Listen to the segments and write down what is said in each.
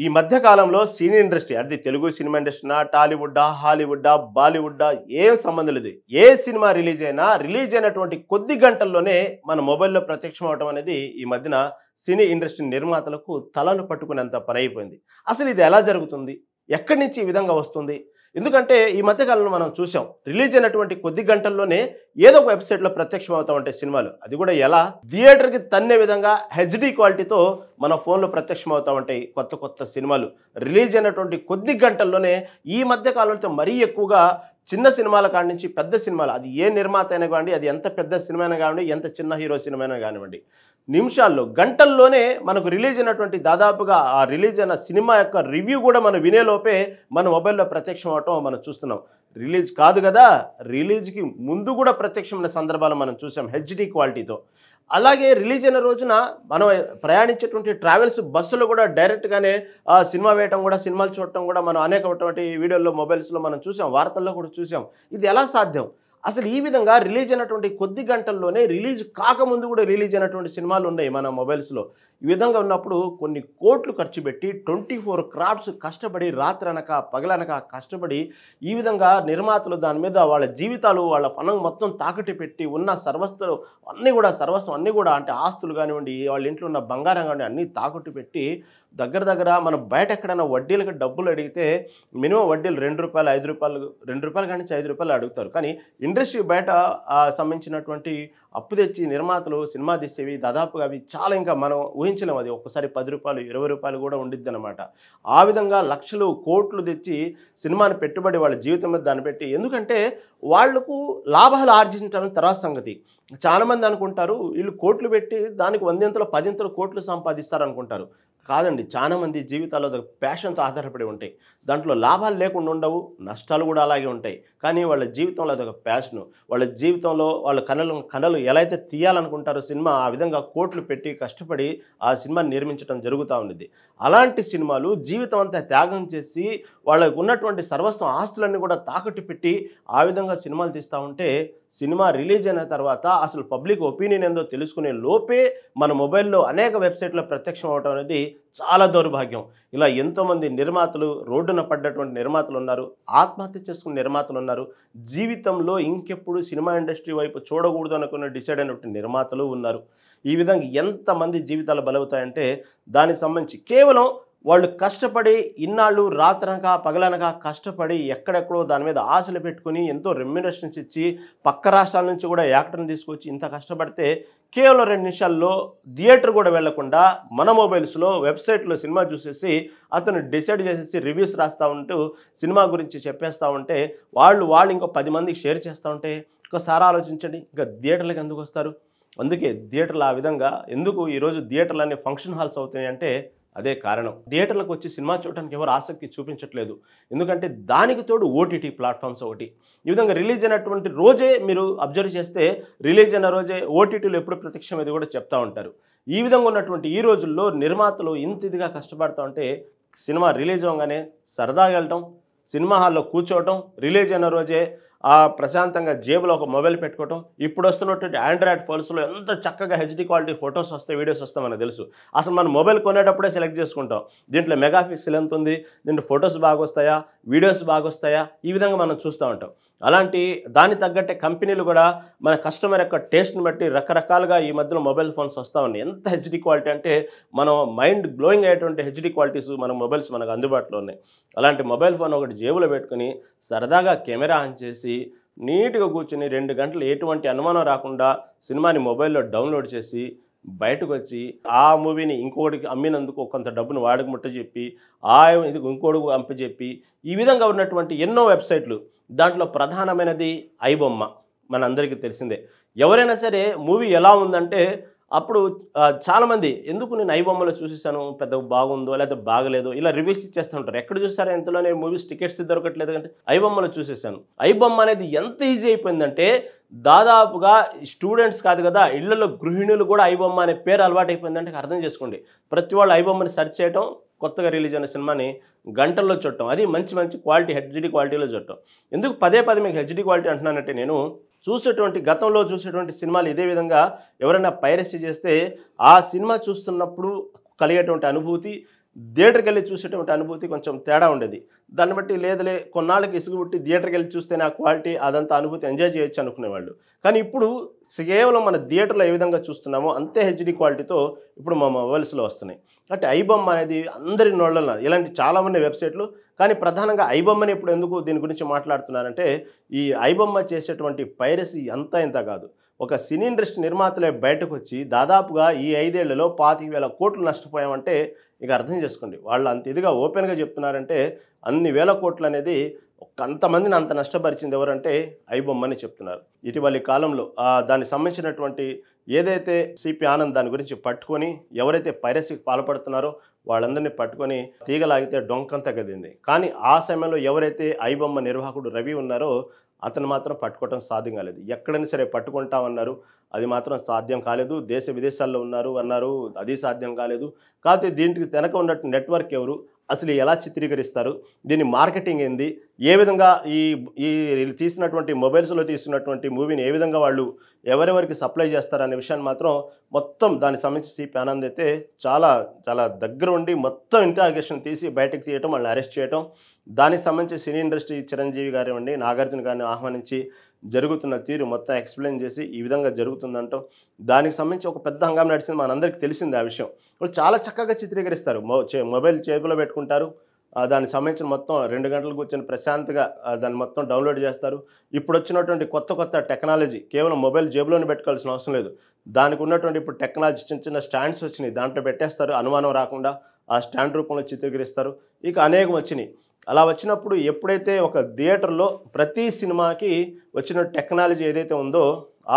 ఈ మధ్య కాలంలో సినీ ఇండస్ట్రీ అది తెలుగు సినిమా ఇండస్ట్రీనా, టాలీవుడ్డా, హాలీవుడ్డా, బాలీవుడ్డా ఏం సంబంధం లేదు. ఏ సినిమా రిలీజ్ అయినటువంటి కొద్ది గంటల్లోనే మన మొబైల్లో ప్రత్యక్షం అవడం అనేది ఈ మధ్యన సినీ ఇండస్ట్రీ నిర్మాతలకు తలలు పట్టుకునేంత పని అయిపోయింది. అసలు ఇది ఎలా జరుగుతుంది? ఎక్కడి నుంచి ఈ విధంగా వస్తుంది? ఎందుకంటే ఈ మధ్యకాలంలో మనం చూసాం, రిలీజ్ అయినటువంటి కొద్ది గంటల్లోనే ఏదో ఒక వెబ్సైట్లో ప్రత్యక్షం అవుతా ఉంటాయి సినిమాలు. అది కూడా ఎలా? థియేటర్కి తన్నే విధంగా హెచ్డి క్వాలిటీతో మన ఫోన్లో ప్రత్యక్షం అవుతూ ఉంటాయి కొత్త సినిమాలు. రిలీజ్ అయినటువంటి కొద్ది గంటల్లోనే ఈ మధ్య కాలంలో మరీ ఎక్కువగా చిన్న సినిమాల కాడి నుంచి పెద్ద సినిమాలు, అది ఏ నిర్మాత అయినా కానివ్వండి, అది ఎంత పెద్ద సినిమా అయినా కానివ్వండి, ఎంత చిన్న హీరో సినిమా అయినా కానివ్వండి, నిమిషాల్లో గంటల్లోనే మనకు రిలీజ్ అయినటువంటి దాదాపుగా ఆ రిలీజ్ అయిన సినిమా యొక్క రివ్యూ కూడా మనం వినేలోపే మన మొబైల్లో ప్రత్యక్షం అవటం మనం చూస్తున్నాం. రిలీజ్ కాదు కదా, రిలీజ్కి ముందు కూడా ప్రత్యక్షమైన సందర్భాలు మనం చూసాం హెచ్డి క్వాలిటీతో. అలాగే రిలీజ్ అయిన రోజున మనం ప్రయాణించేటువంటి ట్రావెల్స్ బస్సులో కూడా డైరెక్ట్గానే సినిమా వేయటం కూడా, సినిమాలు చూడటం కూడా మనం అనేకటువంటి వీడియోల్లో మొబైల్స్లో మనం చూసాం, వార్తల్లో కూడా చూసాం. ఇది ఎలా సాధ్యం? అసలు ఈ విధంగా రిలీజ్ అయినటువంటి కొద్ది గంటల్లోనే రిలీజ్ కాకముందు కూడా రిలీజ్ అయినటువంటి సినిమాలు ఉన్నాయి మన మొబైల్స్లో. ఈ విధంగా ఉన్నప్పుడు కొన్ని కోట్లు ఖర్చు పెట్టి 24 క్రాఫ్ట్స్ కష్టపడి రాత్రనక పగలనక కష్టపడి ఈ విధంగా నిర్మాతలు దాని మీద వాళ్ళ జీవితాలు, వాళ్ళ ఫలం మొత్తం తాకట్టు పెట్టి ఉన్న సర్వస్వం అన్నీ కూడా అంటే ఆస్తులు కానివ్వండి, వాళ్ళ ఇంట్లో ఉన్న బంగారం కానివ్వండి అన్నీ తాకట్టు పెట్టి దగ్గర మనం బయట ఎక్కడైనా వడ్డీలకు డబ్బులు అడిగితే మినిమం వడ్డీలు ₹2, ₹2 కానీ ₹5 అడుగుతారు. కానీ ఇండస్ట్రీ బయట సంబంధించినటువంటి అప్పు తెచ్చి నిర్మాతలు సినిమా తీసేవి దాదాపుగా అవి చాలా ఇంకా మనం ఊహించలేము. అది ఒక్కసారి ₹10, ₹20 కూడా ఉండిద్ది అనమాట. ఆ విధంగా లక్షలు కోట్లు తెచ్చి సినిమాని పెట్టుబడి వాళ్ళ జీవితం మీద దాన్ని పెట్టి, ఎందుకంటే వాళ్లకు లాభాలు ఆర్జించడం తర్వాత సంగతి. చాలామంది అనుకుంటారు వీళ్ళు కోట్లు పెట్టి దానికి 100 10 కోట్లు సంపాదిస్తారు అనుకుంటారు. కాదండి, చాలామంది జీవితాల్లో అది ప్యాషన్తో ఆధారపడి ఉంటాయి. దాంట్లో లాభాలు లేకుండా ఉండవు, నష్టాలు కూడా అలాగే ఉంటాయి. కానీ వాళ్ళ జీవితంలో అదొక ప్యాషను. వాళ్ళ జీవితంలో వాళ్ళ కళలు ఎలా అయితే తీయాలనుకుంటారో సినిమా, ఆ విధంగా కోట్లు పెట్టి కష్టపడి ఆ సినిమాని నిర్మించడం జరుగుతూ ఉండేది. అలాంటి సినిమాలు జీవితం అంతా త్యాగం చేసి వాళ్ళకు ఉన్నటువంటి సర్వస్వం ఆస్తులన్నీ కూడా తాకట్టు పెట్టి ఆ విధంగా సినిమాలు తీస్తూ ఉంటే, సినిమా రిలీజ్ అయిన తర్వాత అసలు పబ్లిక్ ఒపీనియన్ ఏందో తెలుసుకునే లోపే మన మొబైల్లో అనేక వెబ్సైట్లో ప్రత్యక్షం అవడం అనేది చాలా దౌర్భాగ్యం. ఇలా ఎంతోమంది నిర్మాతలు, రోడ్డున పడ్డటువంటి నిర్మాతలు ఉన్నారు, ఆత్మహత్య చేసుకున్న నిర్మాతలు ఉన్నారు, జీవితంలో ఇంకెప్పుడు సినిమా ఇండస్ట్రీ వైపు చూడకూడదు అనుకున్న డిసైడ్ అయినటువంటి నిర్మాతలు ఉన్నారు. ఈ విధంగా ఎంతమంది జీవితాలు బలవుతాయంటే దానికి సంబంధించి కేవలం వాళ్ళు కష్టపడి ఇన్నాళ్ళు రాత్రనక పగలనక కష్టపడి ఎక్కడెక్కడో దాని మీద ఆశలు పెట్టుకుని ఎంతో రెమ్యునరేషన్స్ ఇచ్చి పక్క రాష్ట్రాల నుంచి కూడా యాక్టర్ని తీసుకొచ్చి ఇంత కష్టపడితే కేవలం 2 నిమిషాల్లో థియేటర్ కూడా వెళ్లకుండా మన మొబైల్స్లో వెబ్సైట్లో సినిమా చూసేసి అతను డిసైడ్ చేసేసి రివ్యూస్ రాస్తూ ఉంటూ సినిమా గురించి చెప్పేస్తూ ఉంటే వాళ్ళు ఇంకో 10 మందికి షేర్ చేస్తూ ఉంటే ఒకసారి ఆలోచించండి, ఇంకా థియేటర్లకు ఎందుకు వస్తారు? అందుకే థియేటర్లు ఆ విధంగా ఎందుకు ఈరోజు థియేటర్లన్నీ ఫంక్షన్ హాల్స్ అవుతాయి అంటే అదే కారణం. థియేటర్లకు వచ్చి సినిమా చూడటానికి ఎవరు ఆసక్తి చూపించట్లేదు. ఎందుకంటే దానికి తోడు ఓటీటీ ప్లాట్ఫామ్స్ ఒకటి. ఈ విధంగా రిలీజ్ అయినటువంటి రోజే మీరు అబ్జర్వ్ చేస్తే రిలీజ్ అయిన రోజే ఓటీటీలో ఎప్పుడు ప్రత్యక్షం ఇది కూడా చెప్తూ ఉంటారు. ఈ విధంగా ఉన్నటువంటి ఈ రోజుల్లో నిర్మాతలు ఇంత ఇదిగా కష్టపడుతూ ఉంటే సినిమా రిలీజ్ అవ్వగానే సరదాగా వెళ్ళటం, సినిమా హాల్లో కూర్చోవటం, రిలీజ్ అయిన రోజే ప్రశాంతంగా జేబులో ఒక మొబైల్ పెట్టుకోవటం. ఇప్పుడు వస్తున్నటువంటి ఆండ్రాయిడ్ ఫోన్స్లో ఎంత చక్కగా హెచ్డి క్వాలిటీ ఫొటోస్ వస్తాయి, వీడియోస్ వస్తాయి మనకు తెలుసు. అసలు మనం మొబైల్ కొనేటప్పుడే సెలెక్ట్ చేసుకుంటాం, దీంట్లో మెగాపిక్సెల్ ఎంత ఉంది, దీంట్లో ఫొటోస్ బాగా వస్తాయా, వీడియోస్ బాగా వస్తాయా, ఈ విధంగా మనం చూస్తూ ఉంటాం. అలాంటి దాని తగ్గట్టే కంపెనీలు కూడా మన కస్టమర్ యొక్క టేస్ట్ని బట్టి రకరకాలుగా ఈ మధ్యలో మొబైల్ ఫోన్స్ వస్తూ ఉన్నాయి. ఎంత హెచ్డి క్వాలిటీ అంటే మనం మైండ్ బ్లోయింగ్ అయ్యేటువంటి హెచ్డి క్వాలిటీస్ మన మొబైల్స్ మనకు అందుబాటులో ఉన్నాయి. అలాంటి మొబైల్ ఫోన్ ఒకటి జేబులో పెట్టుకుని సరదాగా కెమెరా ఆన్ చేసి నీట్గా కూర్చుని 2 గంటలు ఎటువంటి అనుమానం రాకుండా సినిమాని మొబైల్లో డౌన్లోడ్ చేసి బయటకు వచ్చి ఆ మూవీని ఇంకోటికి అమ్మినందుకు కొంత డబ్బును వాడికి ముట్టజెప్పి ఇది ఇంకోటికి అప్పచెప్పి ఈ విధంగా ఉన్నటువంటి ఎన్నో వెబ్సైట్లు. దాంట్లో ప్రధానమైనది ఐబొమ్మ, మనందరికీ తెలిసిందే. ఎవరైనా సరే మూవీ ఎలా ఉందంటే అప్పుడు చాలామంది ఎందుకు నేను ఐబొమ్మలో చూసేసాను, పెద్ద బాగుందో లేకపోతే బాగలేదో ఇలా రివ్యూస్ ఇచ్చేస్తూ ఉంటారు. ఎక్కడ చూస్తారో ఎంతలోనే మూవీస్ టికెట్స్ దొరకట్లేదు అంటే ఐబొమ్మలో చూసేసాను. ఐబొమ్మ అనేది ఎంత ఈజీ అయిపోయిందంటే దాదాపుగా స్టూడెంట్స్ కాదు కదా, ఇళ్లలో గృహిణులు కూడా ఐబొమ్మ అనే పేరు అలవాటు అయిపోయిందంటే అర్థం చేసుకోండి. ప్రతి వాళ్ళు ఐబొమ్మని సెర్చ్ చేయటం, కొత్తగా రిలీజ్ అయిన సినిమాని గంటల్లో చూడటం, అది మంచి క్వాలిటీ హెచ్డి క్వాలిటీలో చూడటం. ఎందుకు పదే మీకు హెచ్డి క్వాలిటీ అంటున్నానంటే నేను గతంలో చూసేటువంటి సినిమాలు ఇదే విధంగా ఎవరైనా పైరసీ చేస్తే ఆ సినిమా చూస్తున్నప్పుడు కలిగేటువంటి అనుభూతి థియేటర్కి వెళ్ళి చూసేటువంటి అనుభూతి కొంచెం తేడా ఉండేది. దాన్ని బట్టి లేదులే కొన్నాళ్ళకి ఇసుగుబుట్టి థియేటర్కి వెళ్ళి చూస్తేనే ఆ క్వాలిటీ అదంతా అనుభూతి ఎంజాయ్ చేయొచ్చు అనుకునేవాళ్ళు. కానీ ఇప్పుడు కేవలం మన థియేటర్లో ఏ విధంగా చూస్తున్నామో అంతే హెచ్డి క్వాలిటీతో ఇప్పుడు మా మొబైల్స్లో వస్తున్నాయి. అంటే ఐబొమ్మ అనేది అందరి నోళ్ళలో ఇలాంటి చాలా ఉన్నాయి వెబ్సైట్లు. కానీ ప్రధానంగా ఐబొమ్మని ఇప్పుడు ఎందుకు దీని గురించి మాట్లాడుతున్నారంటే ఈ ఐబొమ్మ చేసేటువంటి పైరసీ అంతా ఇంత కాదు. ఒక సినీ ఇండస్ట్రీ నిర్మాతలే బయటకు వచ్చి దాదాపుగా ఈ 5 ఏళ్లలో 25,000 కోట్లు నష్టపోయామంటే ఇక అర్థం చేసుకోండి. వాళ్ళు అంత ఇదిగా ఓపెన్గా చెప్తున్నారంటే అన్ని వేల కోట్లు అనేది అంతమందిని అంత నష్టపరిచింది ఎవరంటే ఐబొమ్మని చెప్తున్నారు. ఇటీవలి కాలంలో దానికి సంబంధించినటువంటి ఏదైతే సిపి ఆనంద్ దాని గురించి పట్టుకొని ఎవరైతే పైరసీకి పాల్పడుతున్నారో వాళ్ళందరినీ పట్టుకొని తీగలాగితే డొంకంతా కదిలింది. కానీ ఆ సమయంలో ఎవరైతే ఐబొమ్మ నిర్వాహకుడు రవి ఉన్నారో అతను మాత్రం పట్టుకోవడం సాధ్యం కాలేదు. ఎక్కడైనా సరే పట్టుకుంటామన్నారు, అది మాత్రం సాధ్యం కాలేదు. దేశ విదేశాల్లో అన్నారు, అది సాధ్యం కాలేదు. కాకపోతే దీనికి వెనక ఉన్నట్టు నెట్వర్క్ ఎవరు, అసలు ఎలా చిత్రీకరిస్తారు, దీని మార్కెటింగ్ ఏంది, ఏ విధంగా ఈ తీసినటువంటి మొబైల్స్లో తీసినటువంటి మూవీని ఏ విధంగా వాళ్ళు ఎవరెవరికి సప్లై చేస్తారనే విషయాన్ని మాత్రం మొత్తం దానికి సంబంధించి సిపి ఆనంద్ అయితే చాలా చాలా దగ్గర ఉండి మొత్తం ఇంట్రాగేషన్ తీసి బయటకు తీయటం, వాళ్ళని అరెస్ట్ చేయటం, దానికి సంబంధించి సినీ ఇండస్ట్రీ చిరంజీవి గారివ్వండి, నాగార్జున గారిని ఆహ్వానించి జరుగుతున్న తీరు మొత్తం ఎక్స్ప్లెయిన్ చేసి ఈ విధంగా జరుగుతుందంటాం. దానికి సంబంధించి ఒక పెద్ద హంగామా నడిచింది, మనందరికీ తెలిసింది ఆ విషయం. వాళ్ళు చాలా చక్కగా చిత్రీకరిస్తారు. మొబైల్ చేతిలో పెట్టుకుంటారు, దానికి సంబంధించిన మొత్తం 2 గంటలు కూర్చొని ప్రశాంతంగా దాన్ని మొత్తం డౌన్లోడ్ చేస్తారు. ఇప్పుడు వచ్చినటువంటి కొత్త టెక్నాలజీ కేవలం మొబైల్ జేబులోనే పెట్టుకోవాల్సిన అవసరం లేదు. దానికి ఉన్నటువంటి ఇప్పుడు టెక్నాలజీ చిన్న స్టాండ్స్ వచ్చినాయి, దాంట్లో పెట్టేస్తారు, అనుమానం రాకుండా ఆ స్టాండ్ రూపంలో చిత్రీకరిస్తారు. ఇక అనేకం వచ్చినాయి. అలా వచ్చినప్పుడు ఎప్పుడైతే ఒక థియేటర్లో ప్రతి సినిమాకి వచ్చిన టెక్నాలజీ ఏదైతే ఉందో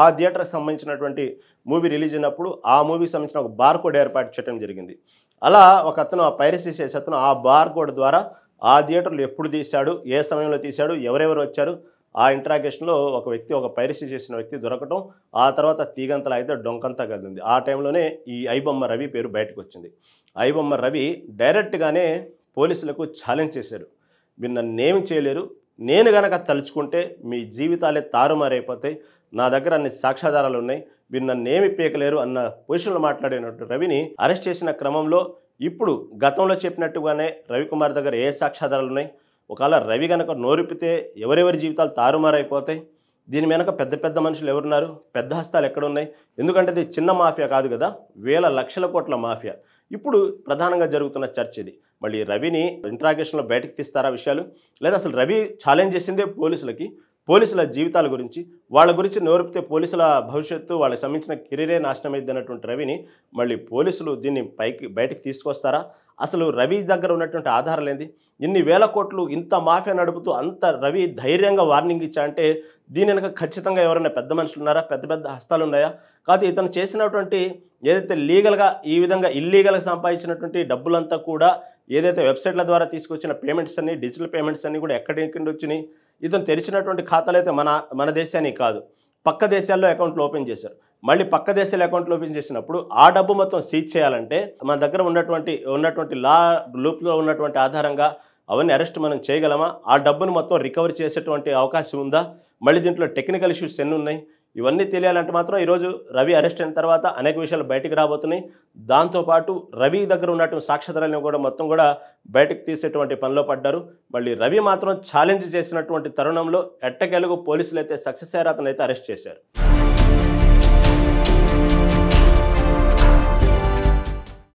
ఆ థియేటర్కి సంబంధించినటువంటి మూవీ రిలీజ్ అయినప్పుడు ఆ మూవీకి సంబంధించిన ఒక బార్ కోడ్ ఏర్పాటు చేయడం జరిగింది. అలా ఒక అతను ఆ పైరసీ చేసే అతను ఆ బార్ కోడ్ ద్వారా ఆ థియేటర్లో ఎప్పుడు తీశాడు, ఏ సమయంలో తీశాడు, ఎవరెవరు వచ్చారు, ఆ ఇంట్రాగేషన్లో ఒక పైరసీ చేసిన వ్యక్తి దొరకటం, ఆ తర్వాత తీగంతలా అయితే డొంకంతా కదిలింది. ఆ టైంలోనే ఈ ఐబొమ్మ రవి పేరు బయటకు వచ్చింది. ఐబొమ్మ రవి డైరెక్ట్గానే పోలీసులకు ఛాలెంజ్ చేశారు, మీరు నన్నేమి చేయలేరు, నేను గనక తలుచుకుంటే మీ జీవితాలే తారుమారైపోతాయి, నా దగ్గర అన్ని సాక్ష్యాధారాలు ఉన్నాయి, మీరు నన్నేమి పీకలేరు అన్న పొజిషన్లో మాట్లాడినట్టు రవిని అరెస్ట్ చేసిన క్రమంలో ఇప్పుడు గతంలో చెప్పినట్టుగానే రవికుమార్ దగ్గర ఏ సాక్ష్యాధారాలు ఉన్నాయి, ఒకవేళ రవి కనుక నోరిపితే ఎవరెవరి జీవితాలు తారుమారైపోతాయి, దీని వెనక పెద్ద మనుషులు ఎవరున్నారు, పెద్ద హస్తాలు ఎక్కడున్నాయి, ఎందుకంటే ఇది చిన్న మాఫియా కాదు కదా, వేల లక్షల కోట్ల మాఫియా. ఇప్పుడు ప్రధానంగా జరుగుతున్న చర్చ ఇది. మళ్ళీ రవిని ఇంట్రాగేషన్లో బయటకు తీస్తారా విషయాలు, లేదా అసలు రవి ఛాలెంజ్ చేసిందే పోలీసుల జీవితాల గురించి, వాళ్ళ గురించి నోరిపితే పోలీసుల భవిష్యత్తు, వాళ్ళకి సంబంధించిన కెరీరే నాశనం అయింది అన్నటువంటి రవిని మళ్ళీ పోలీసులు దీన్ని బయటకు తీసుకొస్తారా, అసలు రవి దగ్గర ఉన్నటువంటి ఆధారాలు ఏంది, ఇన్ని వేల కోట్లు ఇంత మాఫియా నడుపుతూ అంత రవి ధైర్యంగా వార్నింగ్ ఇచ్చా అంటే దీని వెనక ఖచ్చితంగా ఎవరైనా పెద్ద మనుషులు ఉన్నారా, పెద్ద హస్తాలు ఉన్నాయా, కాదు ఇతను చేసినటువంటి ఏదైతే లీగల్గా ఈ విధంగా ఇల్లీగల్గా సంపాదించినటువంటి డబ్బులంతా కూడా ఏదైతే వెబ్సైట్ల ద్వారా తీసుకొచ్చిన పేమెంట్స్ అన్ని, డిజిటల్ పేమెంట్స్ అన్ని కూడా ఎక్కడి వచ్చినాయి, ఇతను తెరిచినటువంటి ఖాతాలు అయితే మన దేశానికి కాదు, పక్క దేశాల్లో అకౌంట్లు ఓపెన్ చేశారు. మళ్ళీ పక్క దేశాల అకౌంట్లు ఓపెన్ చేసినప్పుడు ఆ డబ్బు మొత్తం సీజ్ చేయాలంటే మన దగ్గర ఉన్నటువంటి లా లూప్లో ఉన్నటువంటి ఆధారంగా అవన్నీ అరెస్ట్ మనం చేయగలమా, ఆ డబ్బును మొత్తం రికవర్ చేసేటువంటి అవకాశం ఉందా, మళ్ళీ దీంట్లో టెక్నికల్ ఇష్యూస్ ఎన్ని ఉన్నాయి, ఇవన్నీ తెలియాలంటే మాత్రం ఈరోజు రవి అరెస్ట్ అయిన తర్వాత అనేక విషయాలు బయటకు రాబోతున్నాయి. దాంతోపాటు రవి దగ్గర ఉన్నటువంటి సాక్ష్యాధారాలను కూడా మొత్తం కూడా బయటకు తీసేటువంటి పనిలో పడ్డారు. మళ్ళీ రవి మాత్రం ఛాలెంజ్ చేసినటువంటి తరుణంలో ఎట్టకేలకు పోలీసులు అయితే సక్సెస్ అయ్యారు, అతను అయితే అరెస్ట్ చేశారు.